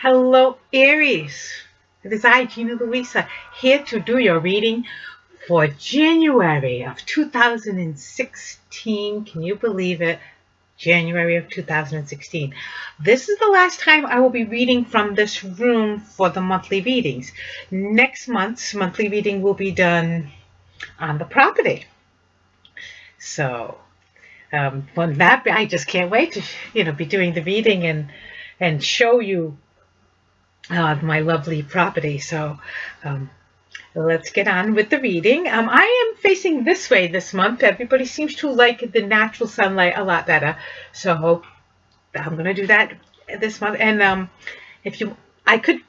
Hello, Aries. It is I, Gina Louisa, here to do your reading for January of 2016. Can you believe it? January of 2016. This is the last time I will be reading from this room for the monthly readings. Next month's monthly reading will be done on the property. So, for that, I just can't wait to, be doing the reading and show you my lovely property. So let's get on with the reading. I am facing this way this month. Everybody seems to like the natural sunlight a lot better. So I'm going to do that this month. And I could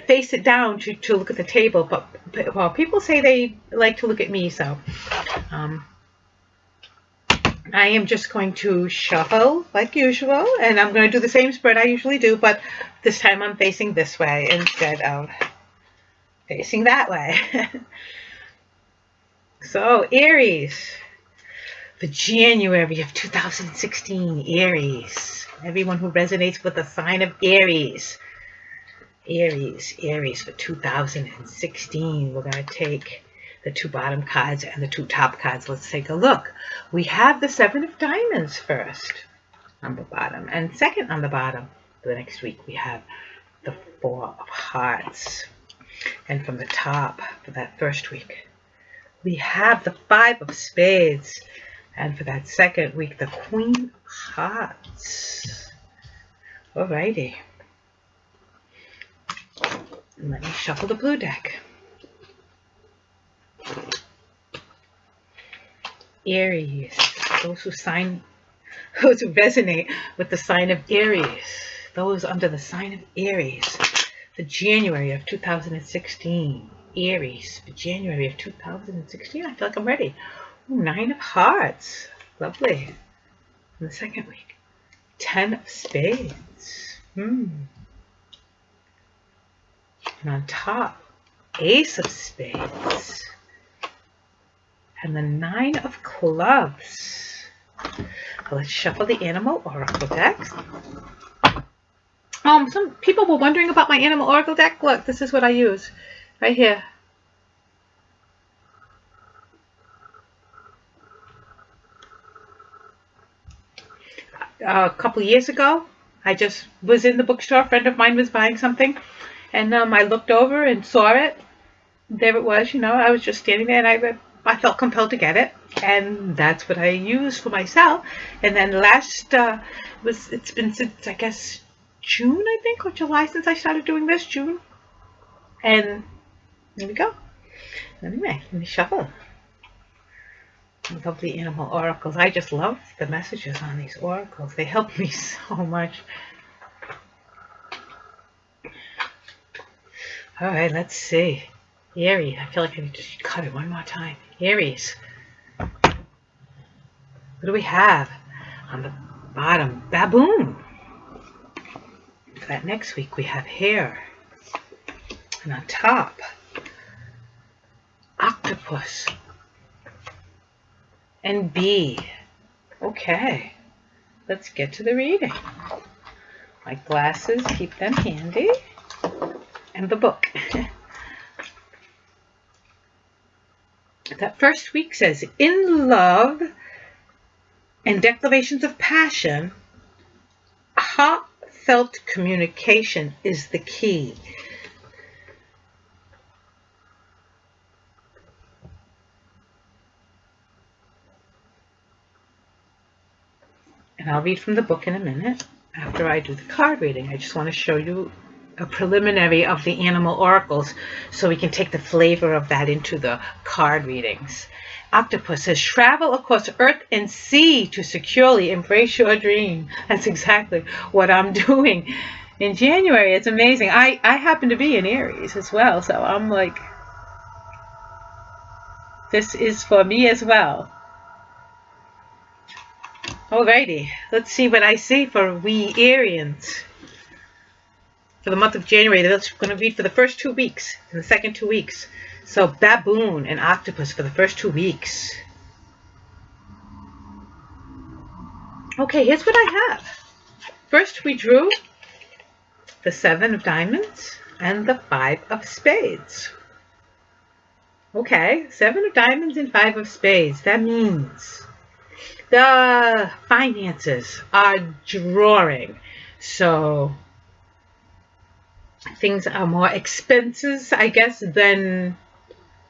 face it down to look at the table, but well, people say they like to look at me. So I am just going to shuffle like usual, and I'm going to do the same spread I usually do, but this time I'm facing this way instead of facing that way. So, Aries, for January of 2016, Aries. Everyone who resonates with the sign of Aries. Aries for 2016. We're going to take the two bottom cards and the two top cards. Let's take a look. We have the Seven of Diamonds first on the bottom, and second on the bottom. The next week we have the Four of Hearts. And from the top for that first week, we have the Five of Spades. And for that second week, the Queen of Hearts. Alrighty. And let me shuffle the blue deck. Aries, those who resonate with the sign of Aries, those under the sign of Aries, for January of 2016. Aries, for January of 2016. I feel like I'm ready. Ooh, Nine of Hearts. Lovely. In the second week. Ten of Spades. And on top, Ace of Spades. And the Nine of Clubs. Let's shuffle the Animal Oracle deck. Some people were wondering about my Animal Oracle deck. Look, this is what I use. Right here. A couple years ago, I just was in the bookstore. A friend of mine was buying something. And I looked over and saw it. There it was, I was just standing there, and I felt compelled to get it, and that's what I use for myself. And then it's been since, I guess, June, I think, or July, since I started doing this, June. And there we go. Anyway, let me shuffle. Lovely Animal Oracles. I just love the messages on these oracles. They help me so much. All right, let's see. Aries. I feel like I need to cut it one more time. Aries. What do we have on the bottom? Baboon. For that next week, we have Hare. And on top, Octopus. And Bee. Okay. Let's get to the reading. My glasses, keep them handy. And the book. That first week says, in love and declarations of passion, heartfelt communication is the key. And I'll read from the book in a minute after I do the card reading. I just want to show you a preliminary of the Animal Oracles so we can take the flavor of that into the card readings. Octopus says, travel across earth and sea to securely embrace your dream. That's exactly what I'm doing in January. It's amazing. I happen to be in Aries as well, so I'm like, this is for me as well. Alrighty, let's see what I see for we Arians. For the month of January, that's going to read for the first 2 weeks and the second 2 weeks. So baboon and octopus for the first 2 weeks. Okay, here's what I have. First we drew the 7 of diamonds and the 5 of spades. Okay, 7 of diamonds and 5 of spades. That means the finances are drawing. So things are more expenses, I guess, than,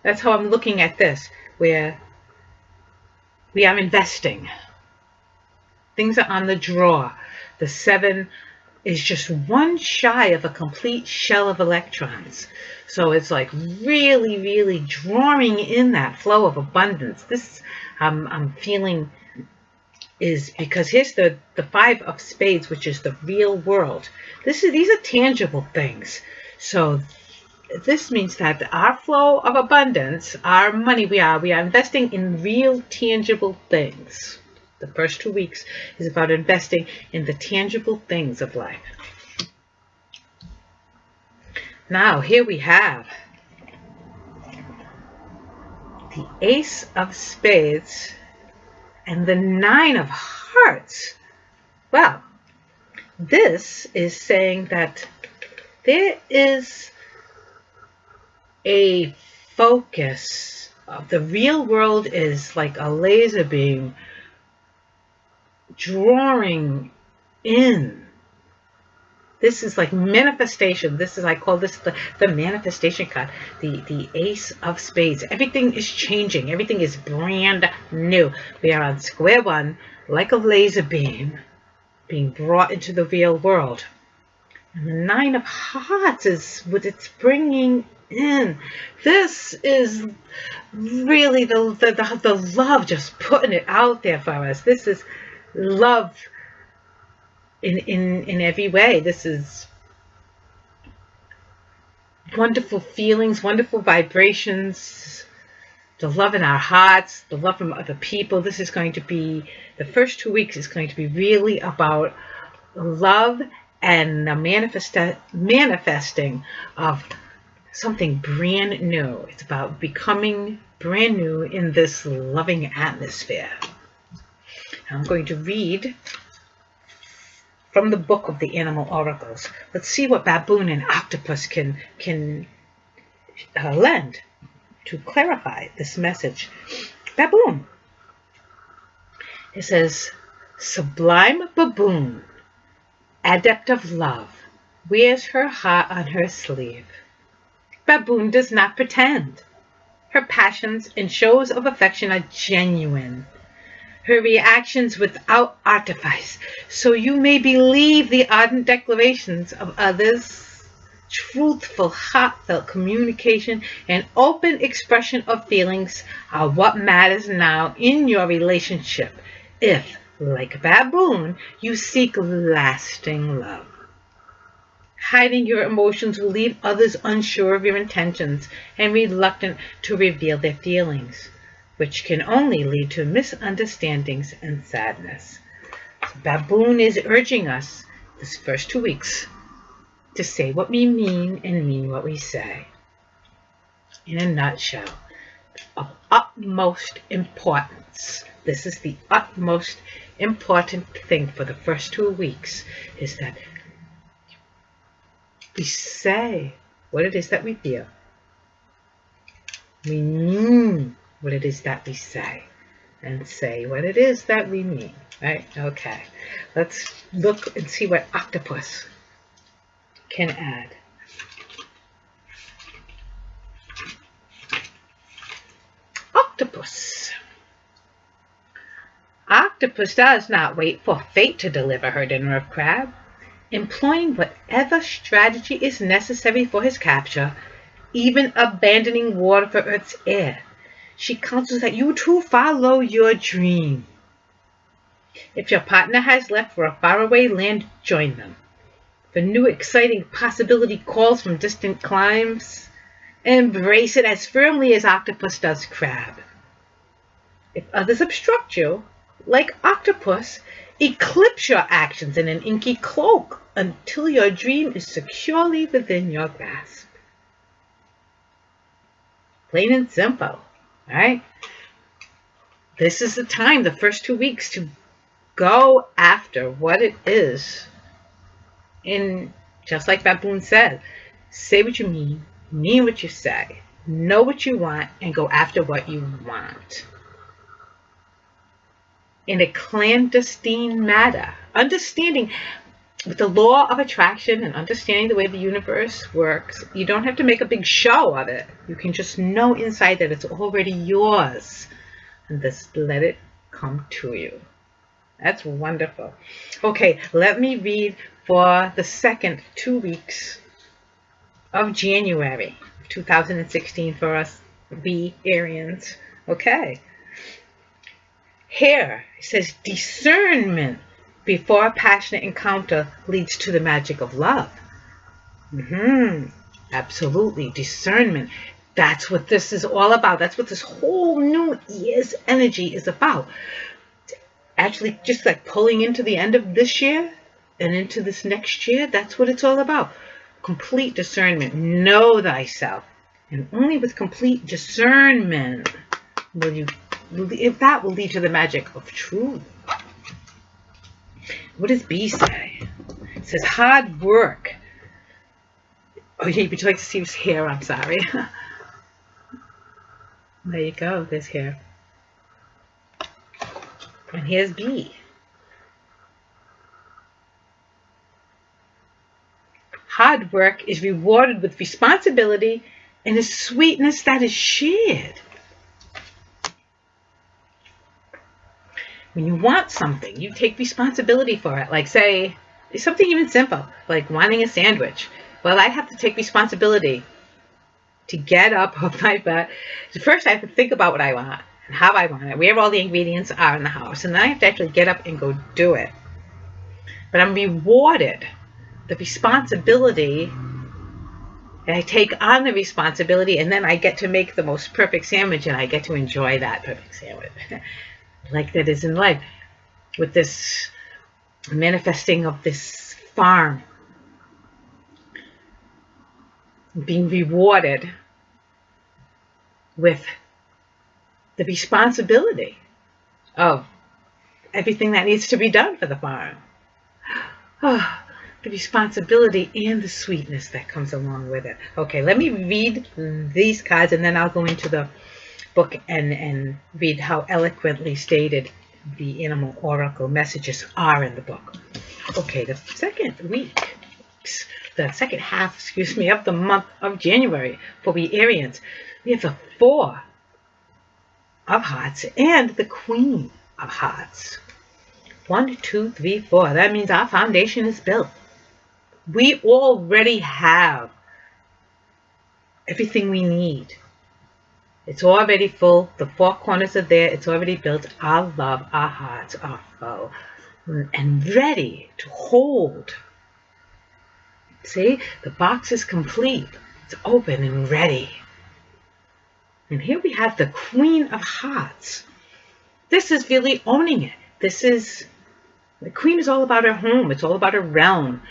that's how I'm looking at this, where we are investing. Things are on the draw. The 7 is just one shy of a complete shell of electrons. So it's like really, really drawing in that flow of abundance. This I'm feeling is because here's the 5 of spades, which is the real world. These are tangible things. So this means that our flow of abundance, our money, we are investing in real tangible things. The first 2 weeks is about investing in the tangible things of life. Now, here we have the Ace of Spades and the 9 of Hearts. Well, this is saying that there is a focus. The real world is like a laser beam drawing in. This is like manifestation. This is, I call this the manifestation card, the Ace of Spades. Everything is changing. Everything is brand new. We are on square one, like a laser beam being brought into the real world. And the 9 of Hearts is what it's bringing in. This is really the love, just putting it out there for us. This is love in every way. This is wonderful feelings, wonderful vibrations, the love in our hearts, the love from other people. This is going to be, the first 2 weeks is going to be really about love and the manifesting of something brand new. It's about becoming brand new in this loving atmosphere. I'm going to read from the book of the animal oracles. Let's see what baboon and octopus can lend to clarify this message. Baboon. It says, sublime baboon, adept of love, wears her heart on her sleeve. Baboon does not pretend. Her passions and shows of affection are genuine. Her reactions without artifice, so you may believe the ardent declarations of others. Truthful, heartfelt communication and open expression of feelings are what matters now in your relationship if, like a baboon, you seek lasting love. Hiding your emotions will leave others unsure of your intentions and reluctant to reveal their feelings, which can only lead to misunderstandings and sadness. So Baboon is urging us this first 2 weeks to say what we mean and mean what we say. In a nutshell, of utmost importance, this is the utmost important thing for the first 2 weeks, is that we say what it is that we feel. We mean what it is that we say, and say what it is that we mean, right? Okay, let's look and see what octopus can add. Octopus. Octopus does not wait for fate to deliver her dinner of crab. Employing whatever strategy is necessary for his capture, even abandoning water for Earth's air, she counsels that you too follow your dream. If your partner has left for a faraway land, join them. If a new exciting possibility calls from distant climes, embrace it as firmly as octopus does crab. If others obstruct you, like octopus, eclipse your actions in an inky cloak until your dream is securely within your grasp. Plain and simple, right? This is the time, the first 2 weeks, to go after what it is in Just like Baboon said, say what you mean what you say, know what you want, and go after what you want. In a clandestine matter, understanding with the law of attraction and understanding the way the universe works, you don't have to make a big show of it. You can just know inside that it's already yours and just let it come to you. That's wonderful. Okay, let me read for the second 2 weeks of January 2016 for us, we Arians. Okay. Here, it says discernment before a passionate encounter leads to the magic of love. Absolutely. Discernment. That's what this is all about. That's what this whole new year's energy is about. Actually, just like pulling into the end of this year and into this next year, that's what it's all about. Complete discernment. Know thyself. And only with complete discernment will you, if that will lead to the magic of truth. What does B say? It says hard work. Oh, yeah, would you like to see his hair? I'm sorry. There you go. There's hair. And here's B. Hard work is rewarded with responsibility and a sweetness that is shared. When you want something, you take responsibility for it. Like, say, something even simple, like wanting a sandwich. Well, I have to take responsibility to get up off my butt. First, I have to think about what I want and how I want it, where all the ingredients are in the house. And then I have to actually get up and go do it. But I'm rewarded the responsibility, and I take on the responsibility, and then I get to make the most perfect sandwich, and I get to enjoy that perfect sandwich. Like that is in life with this manifesting of this farm, being rewarded with the responsibility of everything that needs to be done for the farm. Oh, the responsibility and the sweetness that comes along with it. Okay, let me read these cards and then I'll go into the book and read how eloquently stated the animal oracle messages are in the book. Okay, the second half, of the month of January for we Arians, we have the Four of Hearts and the Queen of Hearts. 1, 2, 3, 4. That means our foundation is built. We already have everything we need. It's already full. The four corners are there. It's already built. Our love, our hearts are full and ready to hold. See, the box is complete. It's open and ready. And here we have the Queen of Hearts. This is really owning it. The Queen is all about her home. It's all about her realm.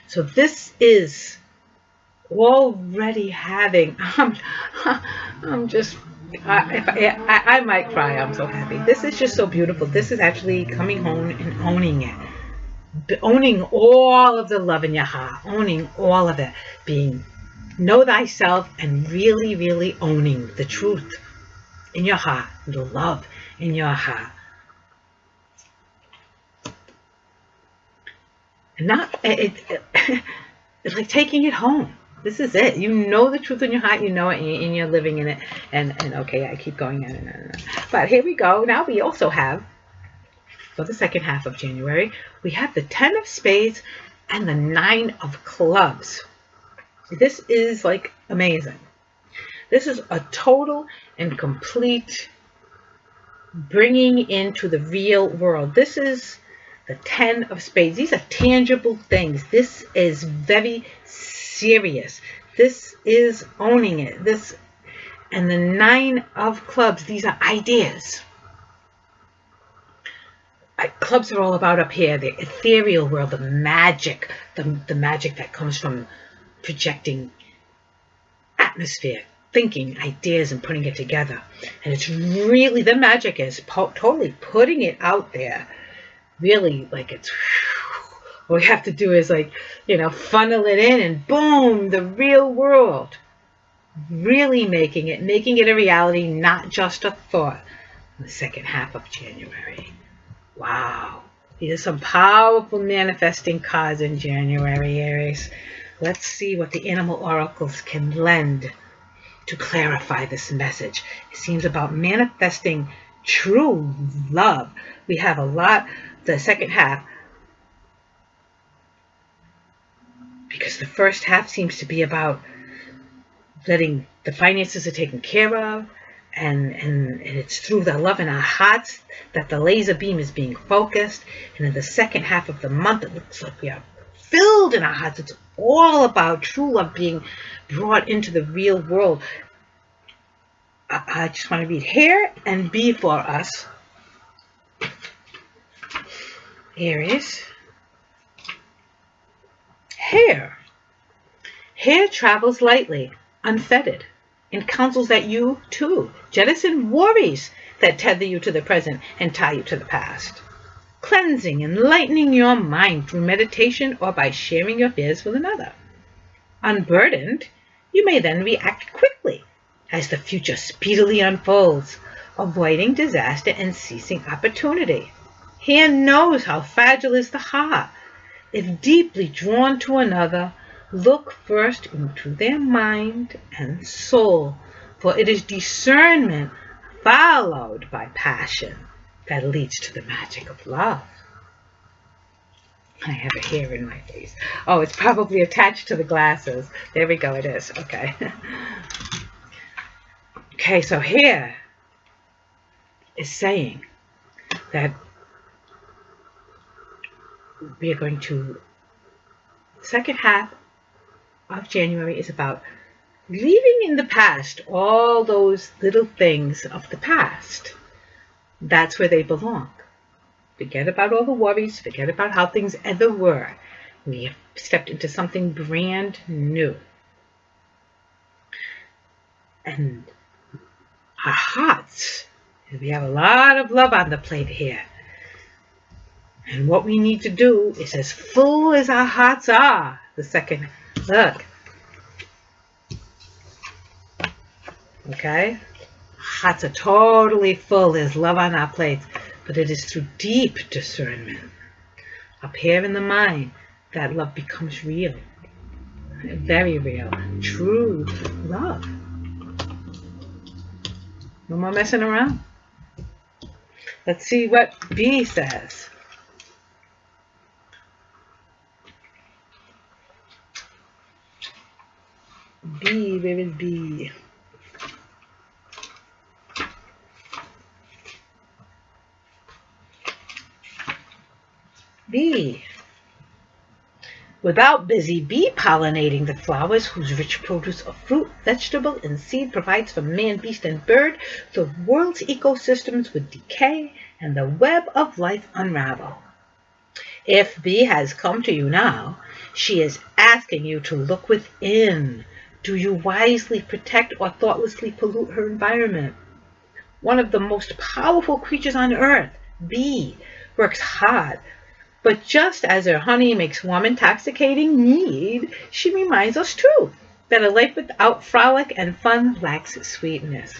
So this is already having, I'm just, I might cry. I'm so happy. This is just so beautiful. This is actually coming home and owning it. Owning all of the love in your heart. Owning all of it. Know thyself and really, really owning the truth in your heart. The love in your heart. It's like taking it home. This is it. You know the truth in your heart. You know it, and you're living in it. And okay, I keep going on. But here we go. Now we also have, for the second half of January, we have the 10 of Spades and the 9 of Clubs. This is like amazing. This is a total and complete bringing into the real world. This is the 10 of Spades. These are tangible things. This is very serious. This is owning it. And the 9 of Clubs, these are ideas. Clubs are all about up here, the ethereal world, the magic, the magic that comes from projecting atmosphere, thinking, ideas, and putting it together. And it's really, the magic is totally putting it out there. Really, like it's All we have to do is funnel it in and boom, the real world. Really making it a reality, not just a thought. In the second half of January. Wow. These are some powerful manifesting cards in January, Aries. Let's see what the animal oracles can lend to clarify this message. It seems about manifesting true love. We have a lot, the second half, because the first half seems to be about letting the finances are taken care of, and it's through the love in our hearts that the laser beam is being focused. And in the second half of the month, it looks like we are filled in our hearts. It's all about true love being brought into the real world. I just want to read hair and be for us. Aries. Hair. Hair travels lightly, unfettered, and counsels that you, too, jettison worries that tether you to the present and tie you to the past. Cleansing and lightening your mind through meditation or by sharing your fears with another. Unburdened, you may then react quickly as the future speedily unfolds, avoiding disaster and seizing opportunity. Hair knows how fragile is the heart. If deeply drawn to another, look first into their mind and soul, for it is discernment followed by passion that leads to the magic of love. I have a hair in my face. Oh, it's probably attached to the glasses. There we go, it is. Okay. Okay, so here is saying that we are going to, second half of January is about leaving in the past all those little things of the past. That's where they belong. Forget about all the worries. Forget about how things ever were. We have stepped into something brand new. And our hearts, we have a lot of love on the plate here. And what we need to do is, as full as our hearts are, the second, look. Okay? Hearts are totally full. There's love on our plates. But it is through deep discernment, up here in the mind, that love becomes real. Very real. True love. No more messing around. Let's see what B says. B, where is B? B. Without busy bee pollinating the flowers whose rich produce of fruit, vegetable, and seed provides for man, beast, and bird, the world's ecosystems would decay and the web of life unravel. If B has come to you now, she is asking you to look within. Do you wisely protect or thoughtlessly pollute her environment? One of the most powerful creatures on earth, bee, works hard. But just as her honey makes warm intoxicating mead, she reminds us too that a life without frolic and fun lacks sweetness.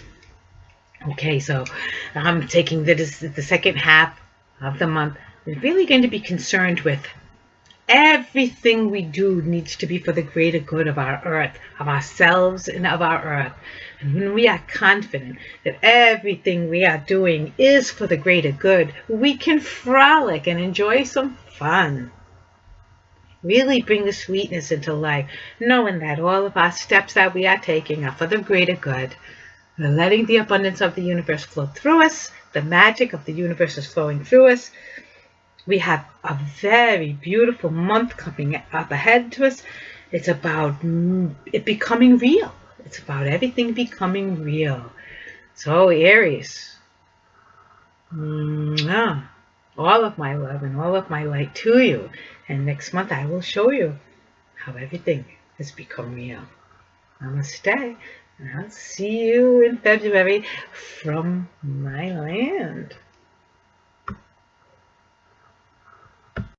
Okay, so I'm taking this the second half of the month. We're really going to be concerned with everything we do needs to be for the greater good of our earth, of ourselves and of our earth. And when we are confident that everything we are doing is for the greater good, we can frolic and enjoy some fun. Really bring the sweetness into life, knowing that all of our steps that we are taking are for the greater good. We're letting the abundance of the universe flow through us. The magic of the universe is flowing through us. We have a very beautiful month coming up ahead to us. It's about it becoming real. It's about everything becoming real. So Aries, all of my love and all of my light to you. And next month I will show you how everything has become real. Namaste. And I'll see you in February from my land.